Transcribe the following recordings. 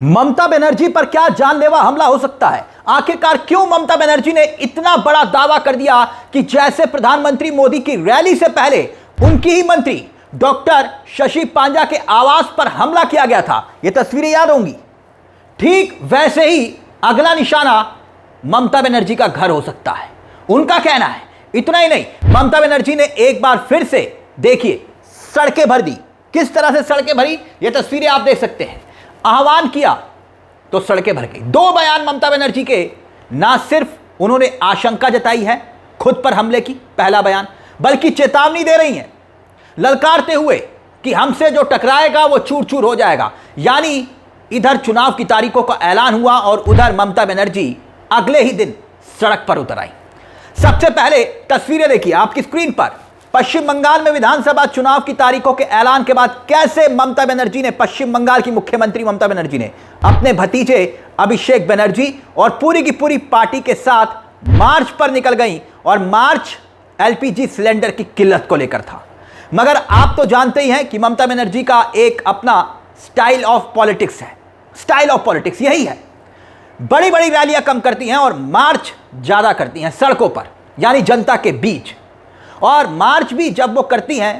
ममता बनर्जी पर क्या जानलेवा हमला हो सकता है? आखिरकार क्यों ममता बनर्जी ने इतना बड़ा दावा कर दिया कि जैसे प्रधानमंत्री मोदी की रैली से पहले उनकी ही मंत्री डॉक्टर शशि पांजा के आवास पर हमला किया गया था, यह तस्वीरें याद होंगी। ठीक वैसे ही अगला निशाना ममता बनर्जी का घर हो सकता है, उनका कहना है। इतना ही नहीं, ममता बनर्जी ने एक बार फिर से देखिए सड़कें भर दी। किस तरह से सड़कें भरी, यह तस्वीरें आप देख सकते हैं। आह्वान किया तो सड़कें भर गई। दो बयान ममता बनर्जी के, ना सिर्फ उन्होंने आशंका जताई है खुद पर हमले की, पहला बयान, बल्कि चेतावनी दे रही हैं ललकारते हुए कि हमसे जो टकराएगा वो चूर चूर हो जाएगा। यानी इधर चुनाव की तारीखों का ऐलान हुआ और उधर ममता बनर्जी अगले ही दिन सड़क पर उतर आई। सबसे पहले तस्वीरें देखिए आपकी स्क्रीन पर। पश्चिम बंगाल में विधानसभा चुनाव की तारीखों के ऐलान के बाद कैसे ममता बनर्जी ने, पश्चिम बंगाल की मुख्यमंत्री ममता बनर्जी ने अपने भतीजे अभिषेक बनर्जी और पूरी की पूरी पार्टी के साथ मार्च पर निकल गई। और मार्च एलपीजी सिलेंडर की किल्लत को लेकर था। मगर आप तो जानते ही हैं कि ममता बनर्जी का एक अपना स्टाइल ऑफ पॉलिटिक्स है। स्टाइल ऑफ पॉलिटिक्स यही है, बड़ी बड़ी रैलियां कम करती हैं और मार्च ज्यादा करती हैं सड़कों पर, यानी जनता के बीच। और मार्च भी जब वो करती हैं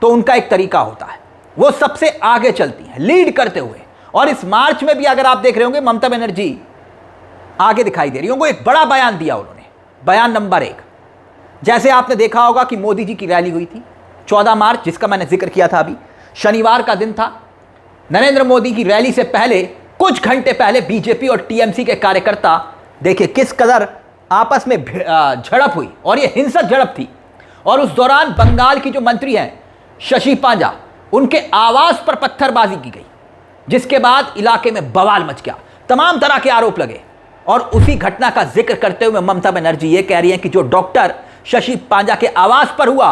तो उनका एक तरीका होता है, वो सबसे आगे चलती हैं लीड करते हुए। और इस मार्च में भी अगर आप देख रहे होंगे ममता बनर्जी आगे दिखाई दे रही होंगे। एक बड़ा बयान दिया उन्होंने, बयान नंबर 1। जैसे आपने देखा होगा कि मोदी जी की रैली हुई थी 14 मार्च, जिसका मैंने जिक्र किया था अभी, शनिवार का दिन था। नरेंद्र मोदी की रैली से पहले कुछ घंटे पहले बीजेपी और टीएमसी के कार्यकर्ता देखिए किस कदर आपस में झड़प हुई, और यह हिंसक झड़प थी। और उस दौरान बंगाल की जो मंत्री हैं शशि पांजा, उनके आवास पर पत्थरबाजी की गई, जिसके बाद इलाके में बवाल मच गया, तमाम तरह के आरोप लगे। और उसी घटना का जिक्र करते हुए ममता बनर्जी ये कह रही हैं कि जो डॉक्टर शशि पांजा के आवास पर हुआ,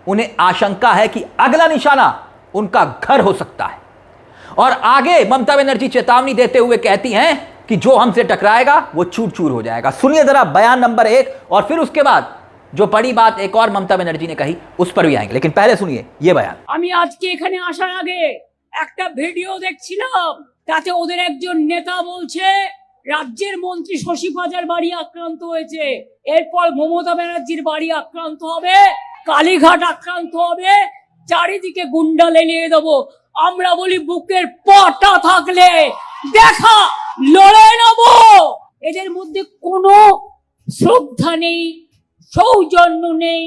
उन्हें आशंका है कि अगला निशाना उनका घर हो सकता है। और आगे ममता बनर्जी चेतावनी देते हुए कहती हैं कि जो हमसे टकराएगा वो चूर चूर हो जाएगा। सुनिए जरा बयान नंबर 1, और फिर उसके बाद जो बड़ी बात एक और ममता बनर्जी ने कही उस पर भी आएंगे, लेकिन पहले सुनिए ये बयान। আমি আজকে এখানে আসার আগে একটা ভিডিও দেখছিলাম, তাতে ওদের একজন নেতা বলছে রাজ্যের মন্ত্রী শশী পাজার বাড়ি আক্রান্ত হয়েছে, এরপর মমতা ব্যানার্জির বাড়ি আক্রান্ত হবে, কালীঘাট আক্রান্ত হবে, চারিদিকে গুন্ডা লেলিয়ে দেবো। আমরা বলি বুকের পটা থাকলে দেখা লড়ে নেব। এদের মধ্যে কোনো শ্রদ্ধা নেই, সৌজন্য নেই,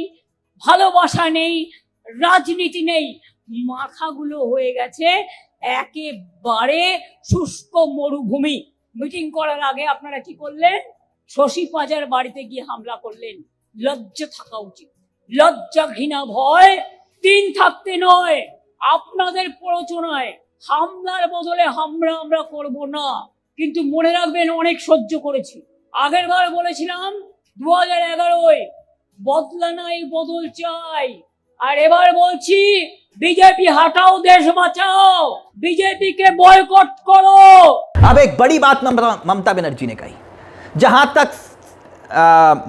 ভালোবাসা নেই, রাজনীতি নেই, মাথাগুলো হয়ে গেছে একেবারে শুষ্ক মরুভূমি। মিটিং করার আগে আপনারা কি করলেন? শশী পাজার বাড়িতে গিয়ে হামলা করলেন। লজ্জা থাকা উচিত, লজ্জা ঘৃণা ভয় তিন থাকতে নয়। আপনাদের প্ররোচনায় হামলার বদলে আমরা করব না, কিন্তু মনে রাখবেন অনেক সহ্য করেছি। আগের বার বলেছিলাম 2011-য় বদলা নাই বদল চাই, আর এবার বলছি बीजेपी हटाओ देश बचाओ, बीजेपी के बॉयकॉट करो। अब एक बड़ी बात ममता बनर्जी ने कही, जहां तक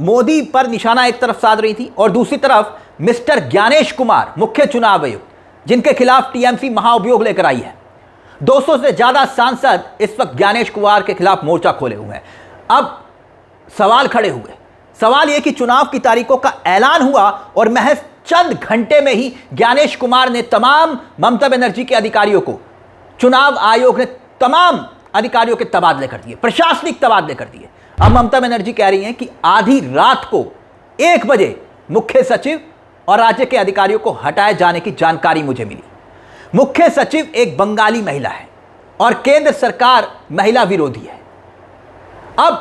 मोदी पर निशाना एक तरफ साध रही थी और दूसरी तरफ मिस्टर ज्ञानेश कुमार, मुख्य चुनाव आयुक्त, जिनके खिलाफ टीएमसी महाअभियोग लेकर आई है। 200 से ज्यादा सांसद इस वक्त ज्ञानेश कुमार के खिलाफ मोर्चा खोले हुए हैं। अब सवाल खड़े हुए, सवाल यह कि चुनाव की तारीखों का ऐलान हुआ और महज चंद घंटे में ही ज्ञानेश कुमार ने तमाम ममता बनर्जी के अधिकारियों को, चुनाव आयोग ने तमाम अधिकारियों के तबादले कर दिए, प्रशासनिक तबादले कर दिए। अब ममता बनर्जी कह रही हैं कि आधी रात को 1 बजे मुख्य सचिव और राज्य के अधिकारियों को हटाए जाने की जानकारी मुझे मिली। मुख्य सचिव एक बंगाली महिला है और केंद्र सरकार महिला विरोधी है। अब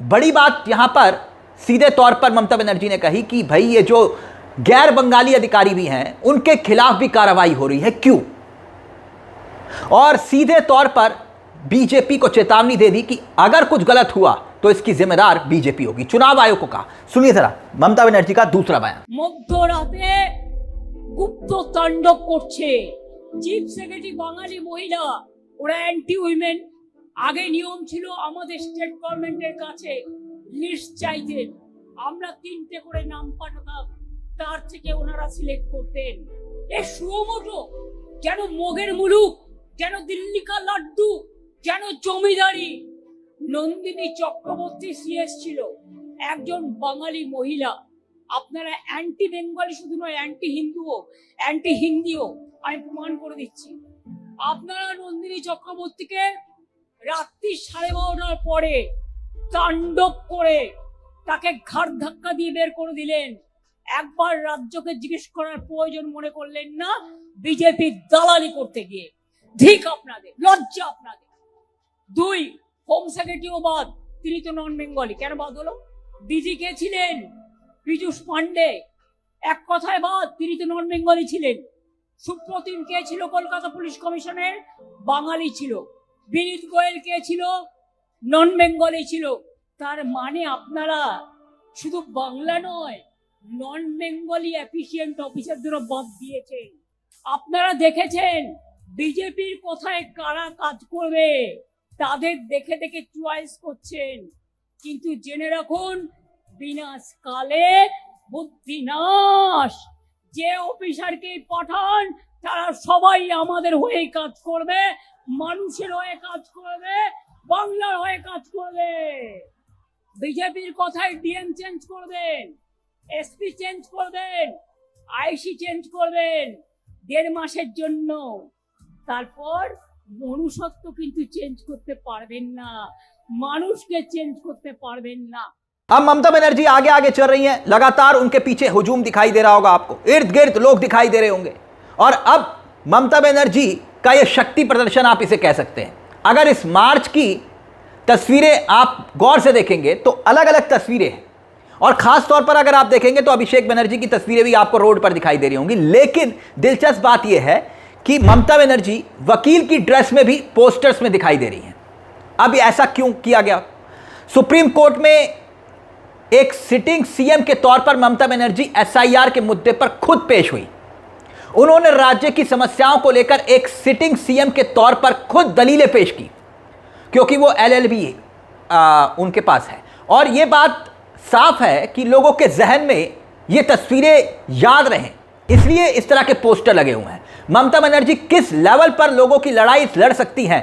बड़ी बात यहां पर सीधे तौर पर ममता बनर्जी ने कही कि भाई ये जो गैर बंगाली अधिकारी भी हैं उनके खिलाफ भी कार्रवाई हो रही है, क्यों? और सीधे तौर पर बीजेपी को चेतावनी दे दी कि अगर कुछ गलत हुआ तो इसकी जिम्मेदार बीजेपी होगी, चुनाव आयोग को कहा। सुनिए जरा ममता बनर्जी का दूसरा बयान। মধ্যরাতে গুপ্ত তাণ্ডব করছে চিফ সেক্রেটারি বাঙালি মহিলা, ওরা অ্যান্টি উইমেন। আগে নিয়ম ছিল আমাদের স্টেট গভর্নমেন্টের কাছে লিস্ট চাইতেন, আমরা 3টে করে নাম পাঠাতাম, তার থেকে ওনারা সিলেক্ট করতেন। এ সুমোটো যেন মগের মুলুক, যেন দিল্লি কা লাড্ডু, যেন জমিদারি। নন্দিনী চক্রবর্তী সিএস ছিল একজন বাঙালি মহিলা। আপনারা অ্যান্টি বেঙ্গলি শুধু নয়, অ্যান্টি হিন্দুও, অ্যান্টি হিন্দিও, আমি প্রমাণ করে দিচ্ছি। আপনারা নন্দিনী চক্রবর্তীকে রাত্রি 12:30টার পরে তাণ্ডব করে তাকে ঘাড় ধাক্কা দিয়ে বের করে দিলেন। একবার রাজ্যকে জিজ্ঞেস করার প্রয়োজন মনে করলেন না বিজেপি দালালি করতে গিয়ে। ঠিক আপনাদের, লজ্জা আপনাদের। 2, হোম সেক্রেটারিও বাদ, তিনি তো নন বেঙ্গলি। কেন বাদ হলো? ডিজি কে ছিলেন? পীযূষ পান্ডে। এক কথায় বাদ, তিনি তো নন বেঙ্গলি ছিলেন। সুপ্রতিম কে ছিল কলকাতা পুলিশ কমিশনের? বাঙালি ছিল। বিনীত গোয়েল কে ছিল? নন বেঙ্গলি ছিল। তার মানে আপনারা শুধু বাংলা নয়, নন বেঙ্গলি এফিসিয়েন্ট অফিসারদেরও বাদ দিয়েছেন। আপনারা দেখেছেন বিজেপির কথায় কারা কাজ করবে, তাদের দেখে দেখে চয়েস করছেন। কিন্তু জেনে রাখুন, বিনাশ কালে বুদ্ধি নাশ। যে অফিসারকে পাঠান তারা সবাই আমাদের হয়ে কাজ করবে, মানুষের হয়ে কাজ করবে, বাংলার হয়ে কাজ করবে। বিজেপির কথায় ডিএম চেঞ্জ করবেন, এসপি চেঞ্জ করবেন, আইসি চেঞ্জ করবেন 1.5 মাসের জন্য। তারপর মনুষ্যত্ব কিন্তু চেঞ্জ করতে পারবেন না, মানুষকে চেঞ্জ করতে পারবেন না। अब ममता बनर्जी आगे आगे चल रही हैं, लगातार उनके पीछे हुजूम दिखाई दे रहा होगा आपको, इर्द गिर्द लोग दिखाई दे रहे होंगे। और अब ममता बनर्जी का यह शक्ति प्रदर्शन आप इसे कह सकते हैं। अगर इस मार्च की तस्वीरें आप गौर से देखेंगे तो अलग अलग तस्वीरें हैं, और खास तौर पर अगर आप देखेंगे तो अभिषेक बनर्जी की तस्वीरें भी आपको रोड पर दिखाई दे रही होंगी। लेकिन दिलचस्प बात यह है कि ममता बनर्जी वकील की ड्रेस में भी पोस्टर्स में दिखाई दे रही हैं। अब ऐसा क्यों किया गया? सुप्रीम कोर्ट में एक सिटिंग सीएम के तौर पर ममता बनर्जी एसआईआर के मुद्दे पर खुद पेश हुई। उन्होंने राज्य की समस्याओं को लेकर एक सिटिंग सीएम के तौर पर खुद दलीलें पेश की, क्योंकि वो एलएलबी उनके पास है। और ये बात साफ है कि लोगों के जहन में ये तस्वीरें याद रहें, इसलिए इस तरह के पोस्टर लगे हुए हैं। ममता बनर्जी किस लेवल पर लोगों की लड़ाई लड़ सकती हैं,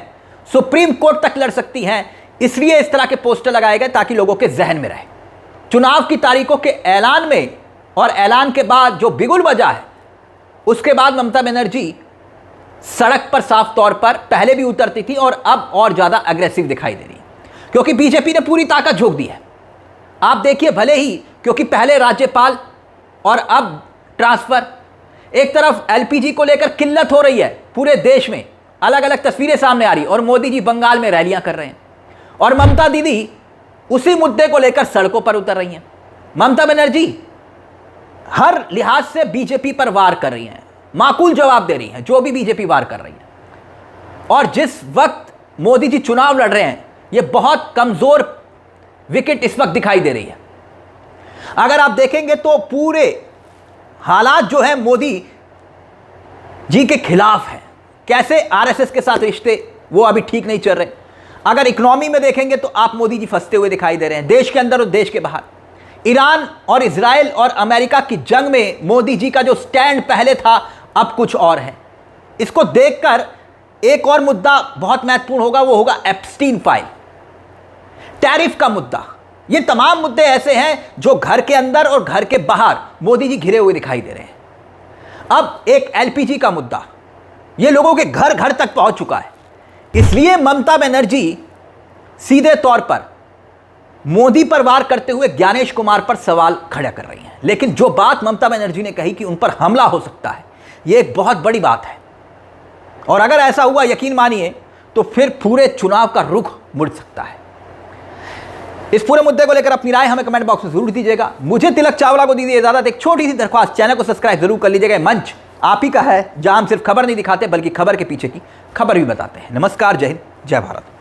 सुप्रीम कोर्ट तक लड़ सकती हैं, इसलिए इस तरह के पोस्टर लगाए गए ताकि लोगों के जहन में रहे। चुनाव की तारीखों के ऐलान में और ऐलान के बाद जो बिगुल बजा है, उसके बाद ममता बनर्जी सड़क पर साफ तौर पर पहले भी उतरती थी और अब और ज़्यादा अग्रेसिव दिखाई दे रही, क्योंकि बीजेपी ने पूरी ताकत झोंक दी है। आप देखिए, भले ही क्योंकि पहले राज्यपाल और अब ट्रांसफर, एक तरफ एलपीजी को लेकर किल्लत हो रही है पूरे देश में, अलग अलग तस्वीरें सामने आ रही, और मोदी जी बंगाल में रैलियां कर रहे हैं, और ममता दीदी उसी मुद्दे को लेकर सड़कों पर उतर रही हैं। ममता बनर्जी हर लिहाज से बीजेपी पर वार कर रही हैं, माकूल जवाब दे रही हैं जो भी बीजेपी वार कर रही है। और जिस वक्त मोदी जी चुनाव लड़ रहे हैं, ये बहुत कमजोर विकेट इस वक्त दिखाई दे रही है। अगर आप देखेंगे तो पूरे हालात जो है मोदी जी के खिलाफ है। कैसे आरएसएस के साथ रिश्ते वो अभी ठीक नहीं चल रहे। अगर इकोनॉमी में देखेंगे तो आप मोदी जी फंसते हुए दिखाई दे रहे हैं, देश के अंदर और देश के बाहर। ईरान और इजराइल और अमेरिका की जंग में मोदी जी का जो स्टैंड पहले था, अब कुछ और है। इसको देखकर एक और मुद्दा बहुत महत्वपूर्ण होगा, वो होगा एप्स्टीन फाइल, टैरिफ का मुद्दा। ये तमाम मुद्दे ऐसे हैं जो घर के अंदर और घर के बाहर मोदी जी घिरे हुए दिखाई दे रहे हैं। अब एक एलपीजी का मुद्दा, ये लोगों के घर घर तक पहुंच चुका है। इसलिए ममता बनर्जी सीधे तौर पर मोदी पर वार करते हुए ज्ञानेश कुमार पर सवाल खड़ा कर रही हैं। लेकिन जो बात ममता बनर्जी ने कही कि उन पर हमला हो सकता है, ये एक बहुत बड़ी बात है, और अगर ऐसा हुआ, यकीन मानिए, तो फिर पूरे चुनाव का रुख मुड़ सकता है। इस पूरे मुद्दे को लेकर अपनी राय हमें कमेंट बॉक्स में जरूर दीजिएगा। मुझे तिलक चावला को दीजिए इजाजत। एक छोटी सी दरख्वास्त, चैनल को सब्सक्राइब जरूर कर लीजिएगा। मंच आप ही का है जहां हम सिर्फ खबर नहीं दिखाते बल्कि खबर के पीछे की खबर भी बताते हैं। नमस्कार, जय हिंद, जय भारत।